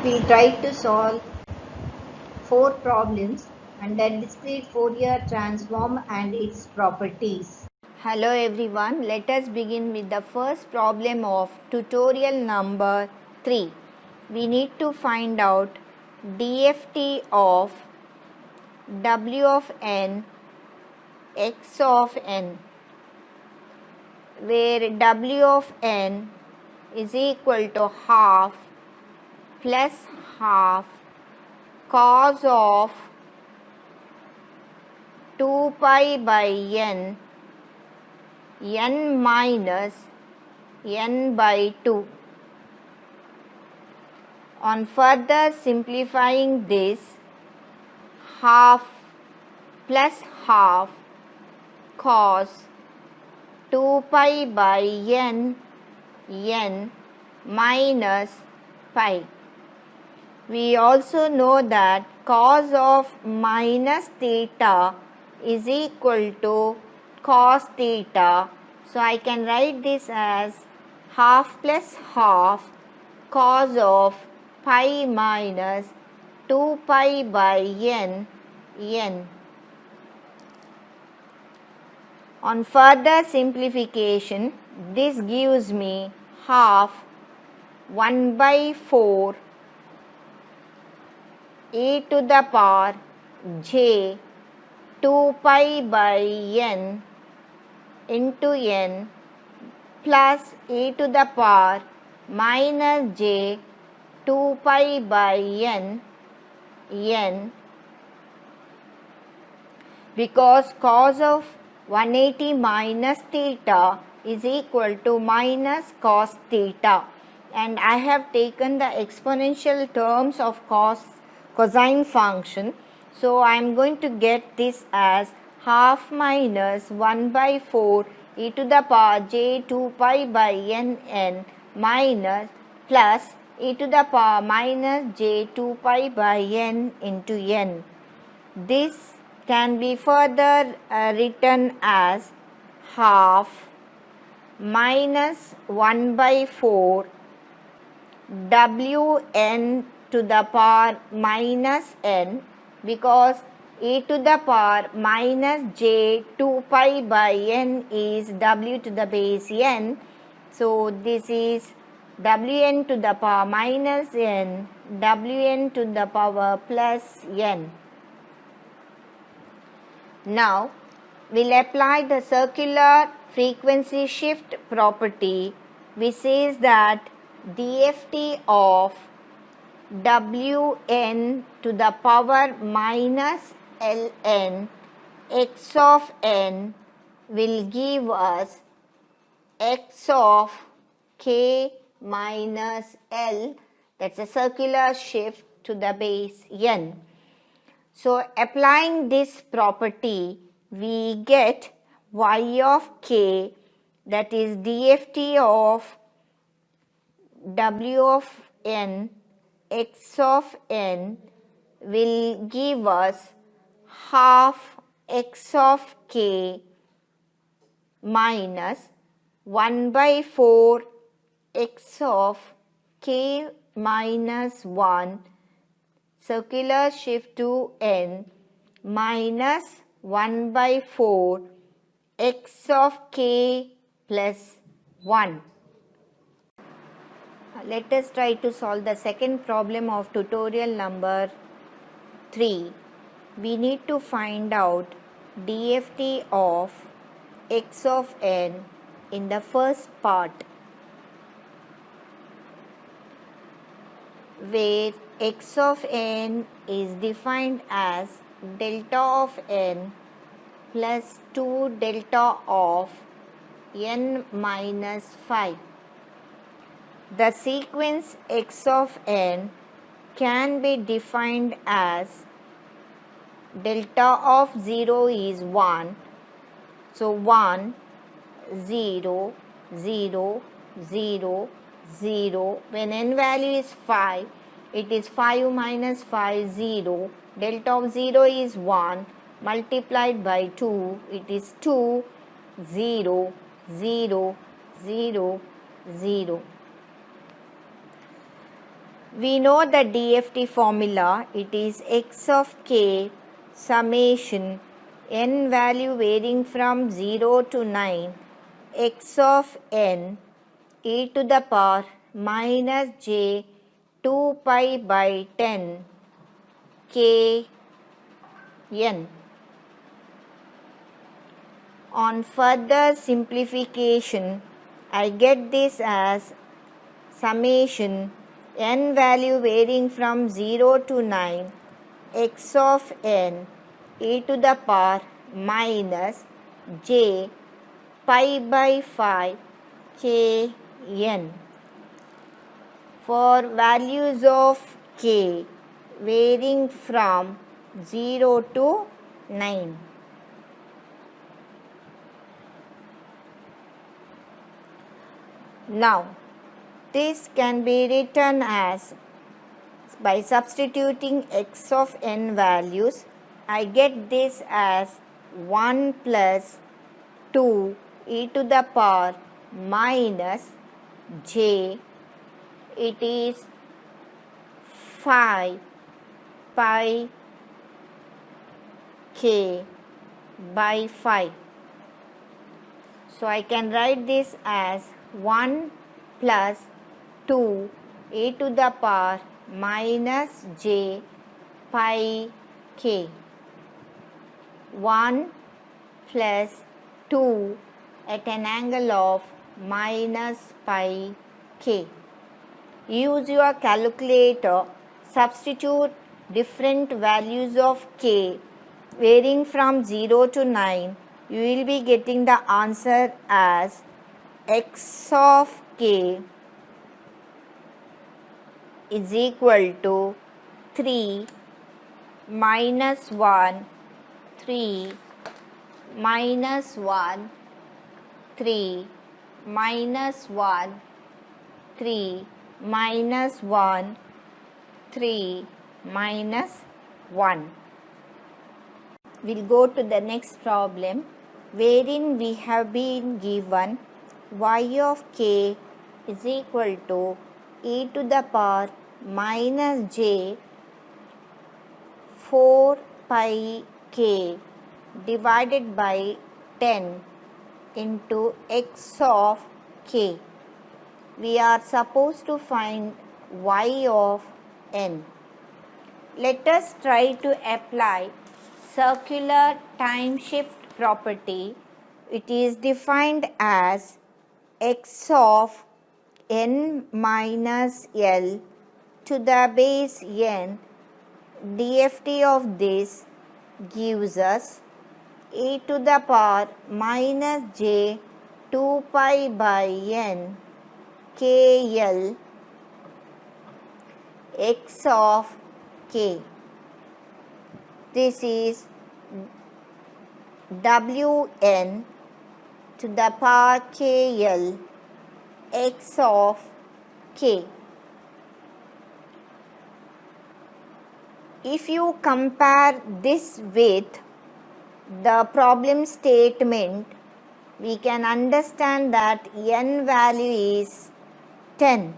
we tried to solve 4 problems under discrete Fourier transform and its properties. Hello everyone, let us begin with the first problem of tutorial number 3. We need to find out DFT of W of n, x of n, where W of n is equal to half plus half cos of 2 pi by n minus n by 2. On further simplifying this, half plus half cos 2 pi by n minus pi. We also know that cos of minus theta is equal to cos theta. So I can write this as half plus half cos of pi minus 2 pi by n. On further simplification, this gives me half 1 by 4 e to the power j 2 pi by n into n plus e to the power minus j 2 pi by n because cos of 180 minus theta is equal to minus cos theta, and I have taken the exponential terms of cosine function. So I am going to get this as half minus 1 by 4 e to the power j 2 pi by n minus plus e to the power minus j 2 pi by n into n. This can be further written as half minus 1 by 4 Wn to the power minus n, because e to the power minus j 2 pi by n is w to the base n. So this is wn to the power minus n, wn to the power plus n. Now we'll apply the circular frequency shift property, which says that DFT of Wn to the power minus Ln x of n will give us x of k minus L, that's a circular shift to the base n. So applying this property, we get y of k, that is DFT of W of n x of n will give us half x of k minus 1 by 4 x of k minus 1 circular shift to n minus 1 by 4 x of k plus 1. Let us try to solve the second problem of tutorial number 3. We need to find out DFT of x of n in the first part, where x of n is defined as delta of n plus 2 delta of n minus 5. The sequence x of n can be defined as delta of 0 is 1. So 1, 0, 0, 0, 0. When n value is 5, it is 5 minus 5, 0. Delta of 0 is 1 multiplied by 2. It is 2, 0, 0, 0, 0. We know the DFT formula. It is x of k summation n value varying from 0 to 9 x of n e to the power minus j 2 pi by 10 k n. On further simplification, I get this as summation n value varying from 0 to 9 x of n e to the power minus j pi by 5 k n. For values of k varying from 0 to 9. Now, this can be written as, by substituting x of n values, I get this as 1 plus 2 e to the power minus j, it is 5 pi k by 5. So I can write this as 1 plus 2 e to the power minus j pi k. 1 plus 2 at an angle of minus pi k. Use your calculator, substitute different values of k varying from 0 to 9. You will be getting the answer as x of k is equal to 3 minus 1, 3 minus 1, 3 minus 1, 3 minus 1, 3 minus 1. We'll go to the next problem, wherein we have been given y of k is equal to e to the power minus j 4 pi k divided by 10 into x of k. We are supposed to find y of n. Let us try to apply circular time shift property. It is defined as x of n minus l to the base n. DFT of this gives us e to the power minus j 2 pi by n kl x of k. This is wn to the power kl x of k. If you compare this with the problem statement, we can understand that n value is 10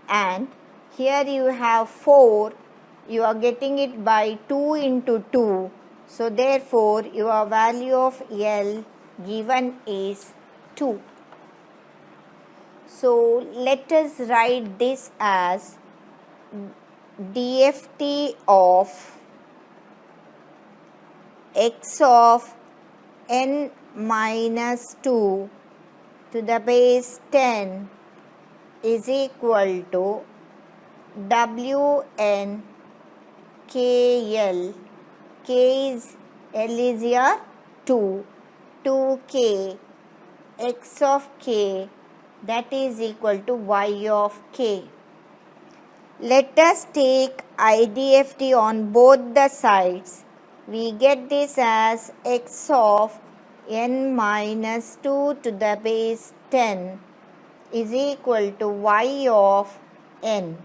and here you have 4, you are getting it by 2 into 2. So therefore your value of L given is 2. So let us write this as DFT of x of n minus 2 to the base 10 is equal to Wn KL. K is L is here 2, 2K x of k, that is equal to y of k. Let us take IDFT on both the sides. We get this as x of n minus 2 to the base 10 is equal to y of n.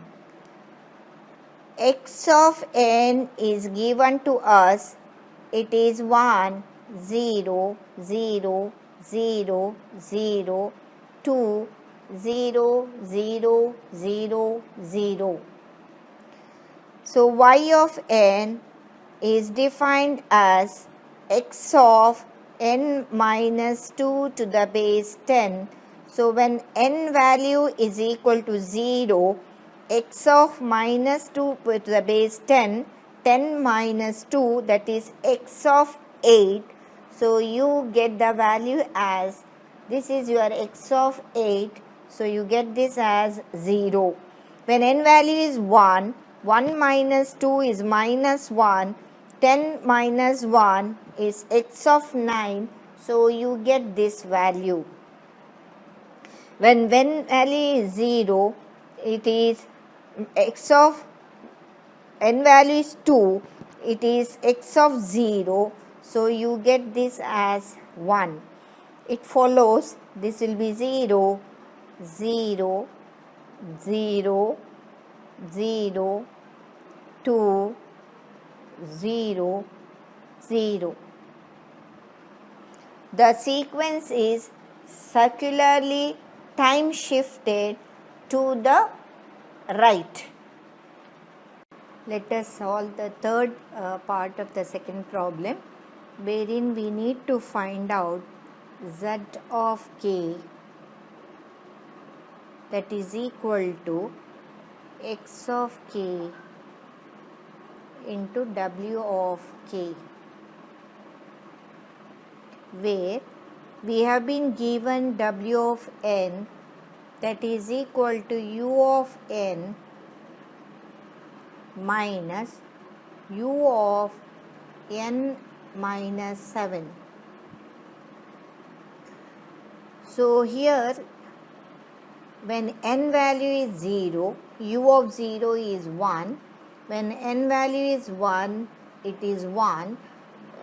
X of n is given to us. It is 1, 0, 0, 0, 0, 2, 0, 0, 0, 0. So y of n is defined as x of n minus 2 to the base 10. So when n value is equal to 0, x of minus 2 to the base 10, 10 minus 2, that is x of 8. So you get the value as, this is your x of 8, so you get this as 0. When n value is 1, 1 minus 2 is minus 1, 10 minus 1 is x of 9, so you get this value. When value is 0, it is x of n value is 2, it is x of 0, so you get this as 1. It follows, this will be 0, 0, 0, 0, 2, 0, 0. The sequence is circularly time shifted to the right. Let us solve the third part of the second problem, wherein we need to find out z of k, that is equal to x of k into w of k, where we have been given w of n, that is equal to u of n minus u of n minus 7. So here, when n value is 0, u of 0 is 1. When n value is 1, it is 1.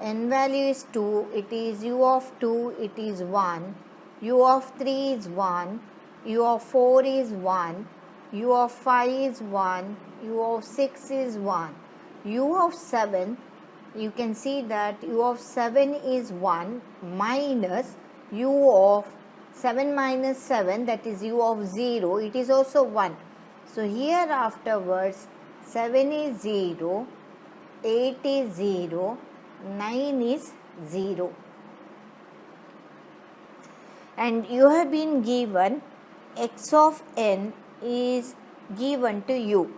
N value is 2, it is u of 2, it is 1. U of 3 is 1. U of 4 is 1. U of 5 is 1. U of 6 is 1. U of 7, you can see that u of 7 is 1 minus u of 7 minus 7, that is u of 0, it is also 1. So here afterwards, 7 is 0, 8 is 0, 9 is 0. And you have been given x of n is given to you.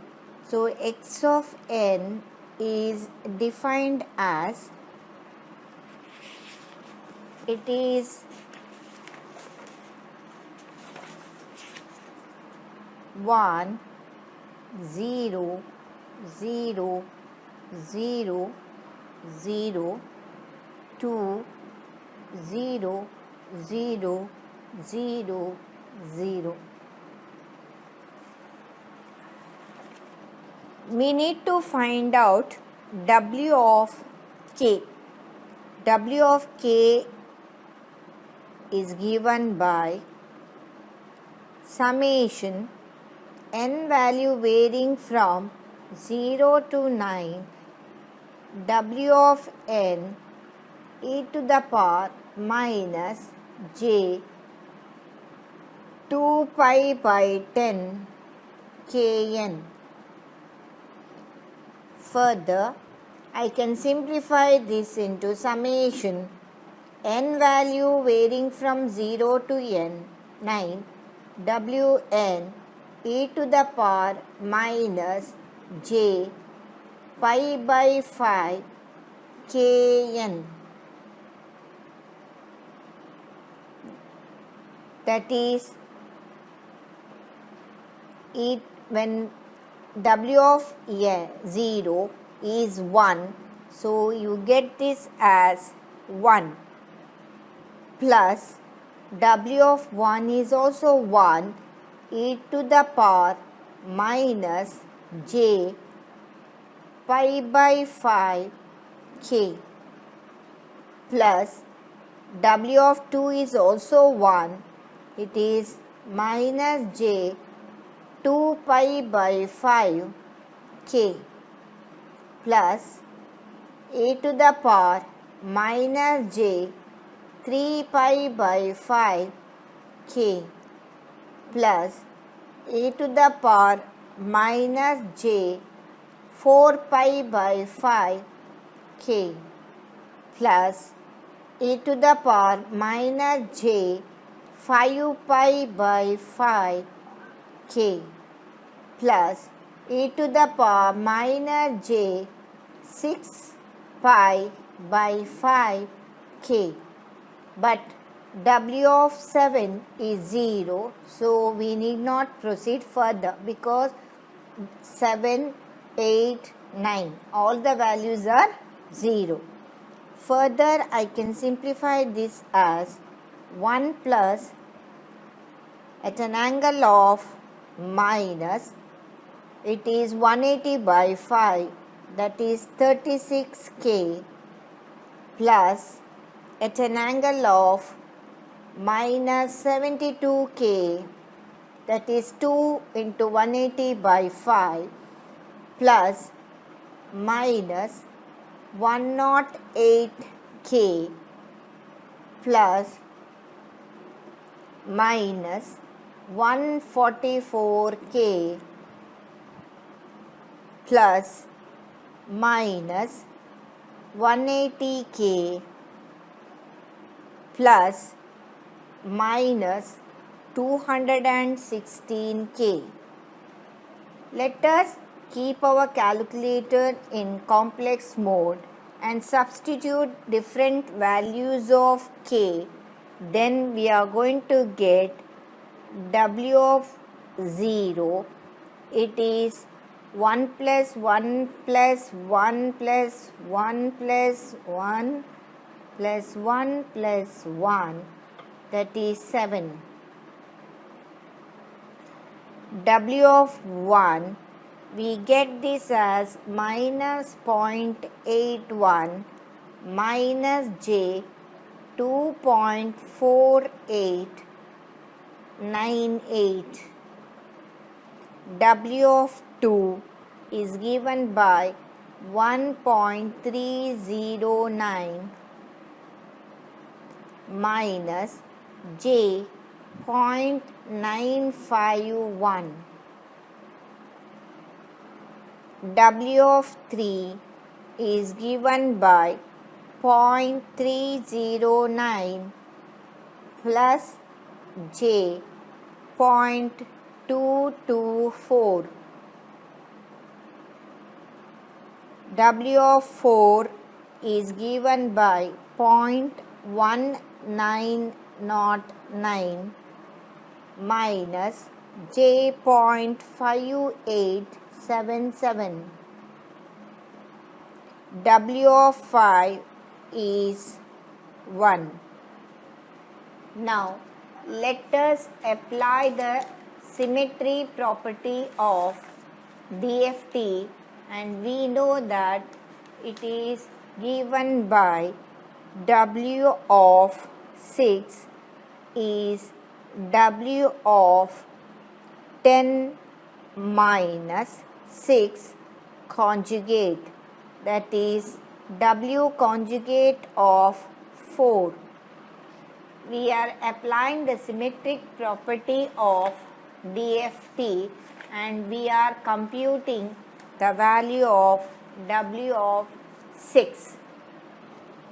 So x of n is defined as, it is 1, 0, 0, 0, 0, 2, 0, 0, 0, 0. We need to find out w of k. W of k is given by summation n value varying from 0 to 9, w of n e to the power minus j 2 pi by 10 kn. Further, I can simplify this into summation n value varying from 0 to n, 9, wn e to the power minus j pi by 5 kn. That is, when w of 0 is 1, so you get this as 1, plus w of 1 is also 1 e to the power minus j pi by 5 k, plus w of 2 is also 1, it is minus j 2 pi by 5 k, plus e to the power minus j 3 pi by 5 k, plus e to the power minus j 4 pi by 5 k plus e to the power minus j 5 pi by 5 k plus e to the power minus j 6 pi by 5 k. But w of 7 is 0, so we need not proceed further because 7, 8, 9 all the values are 0. Further, I can simplify this as 1 plus at an angle of minus, it is 180 by 5, that is 36k, plus at an angle of minus 72k, that is 2 into 180 by 5, plus minus 108k plus minus 144k plus minus 180k plus minus 216k. Let us keep our calculator in complex mode and substitute different values of k. Then we are going to get w of 0. It is 1 plus 1 plus 1 plus 1 plus 1 plus 1 plus 1, that is 7. W of 1, we get this as minus 0.81 minus j 2.4898. W of 2 is given by 1.309 minus j 0.951. W of 3 is given by 0.309 plus j 0.224. W of 4 is given by 0.1909 minus j 0.5877. W of 5 is 1. Now let us apply the symmetry property of DFT, and we know that it is given by W of 6 is W of 10 minus 6 conjugate, that is W conjugate of 4. We are applying the symmetric property of DFT and we are computing the value of W of 6.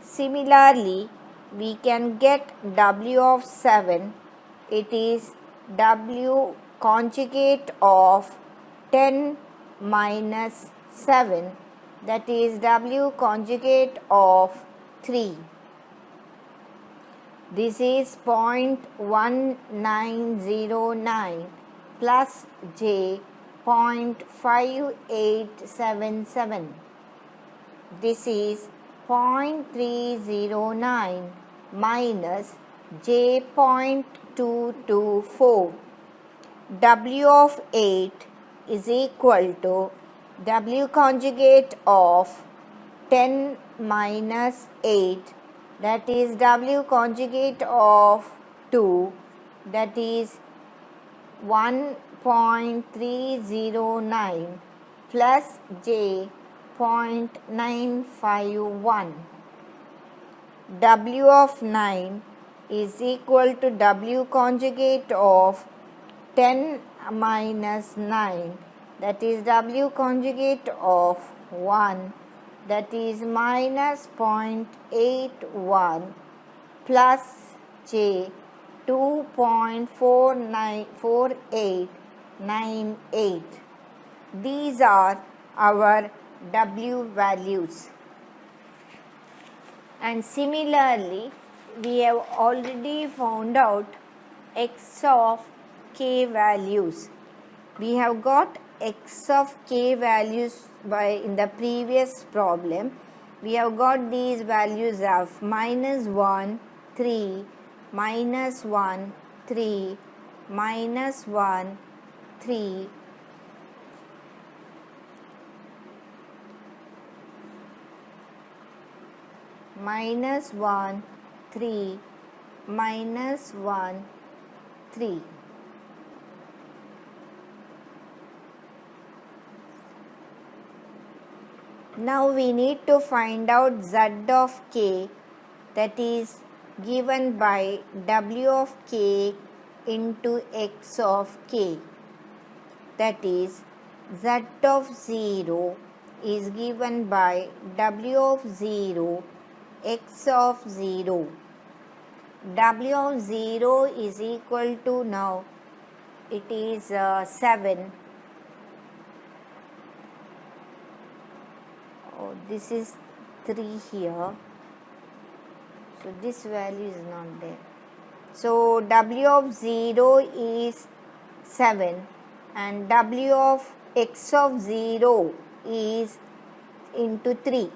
Similarly, we can get W of 7. It is W conjugate of 10 minus 7, that is W conjugate of 3. This is 0.1909 plus j 0.5877. This is 0.309 minus j 0.224. W of 8 is equal to W conjugate of 10 minus 8, that is W conjugate of 2, that is 1.309 plus j 0.951. W of 9 is equal to W conjugate of 10 minus 9, that is W conjugate of 1, that is minus 0.81 plus J 2.4898. These are our W values. And similarly, we have already found out X of K values. We have got X of K values in the previous problem. We have got these values of minus 1, 3, minus 1, 3, minus 1, 3, minus 1, 3, minus 1, 3. Now we need to find out Z of K, that is given by W of K into X of K. That is Z of 0 is given by W of 0, X of 0. W of 0 is equal to, now it is 7. Oh, this is 3 here. So this value is not there. So W of 0 is 7 and W of X of 0 is into 3.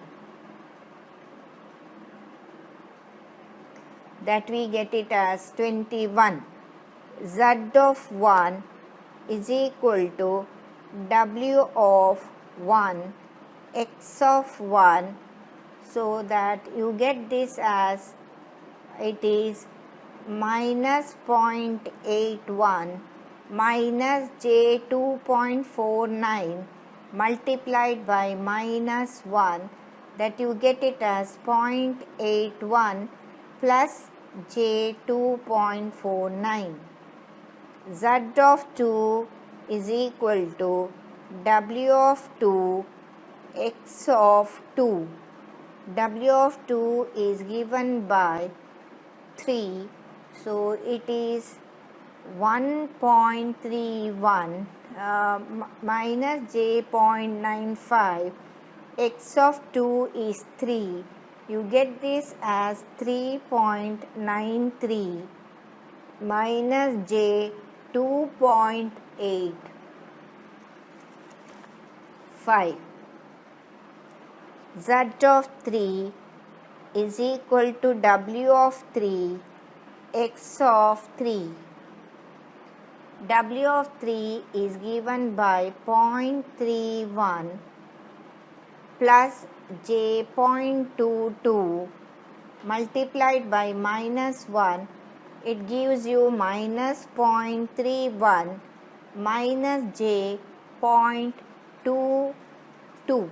That we get it as 21. Z of 1 is equal to W of 1, X of 1, so that you get this as, it is minus 0.81 minus J 2.49 multiplied by minus 1, that you get it as 0.81 plus J 2.49. Z of 2 is equal to W of 2, X of 2. W of 2 is given by 3, so it is 1.31 minus J 0.95. X of 2 is 3. You get this as 3.93 minus J 2.85. Z of 3 is equal to W of 3, X of 3. W of 3 is given by 0.31 plus J 0.22 multiplied by minus 1. It gives you minus 0.31 minus J 0.22.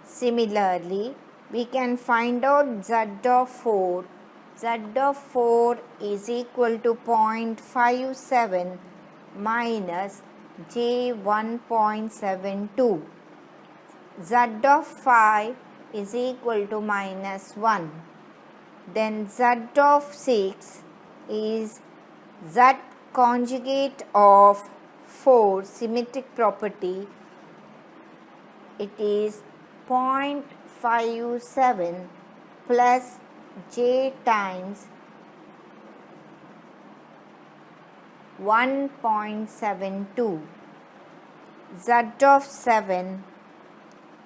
Similarly, we can find out Z of 4. Z of 4 is equal to 0.57 minus J 1.72. Z of 5 is equal to minus 1. Then Z of 6 is Z conjugate of 4, symmetric property. It is 0.57 plus J times 1.72. Z of 7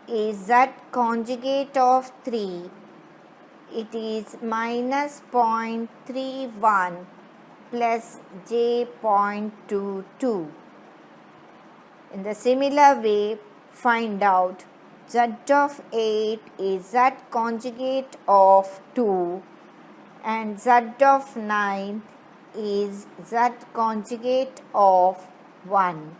is Z conjugate of 3. It is minus 0.31 plus J 0.22. In the similar way, find out Z of 8 is Z conjugate of 2 and Z of 9 is Z conjugate of 1.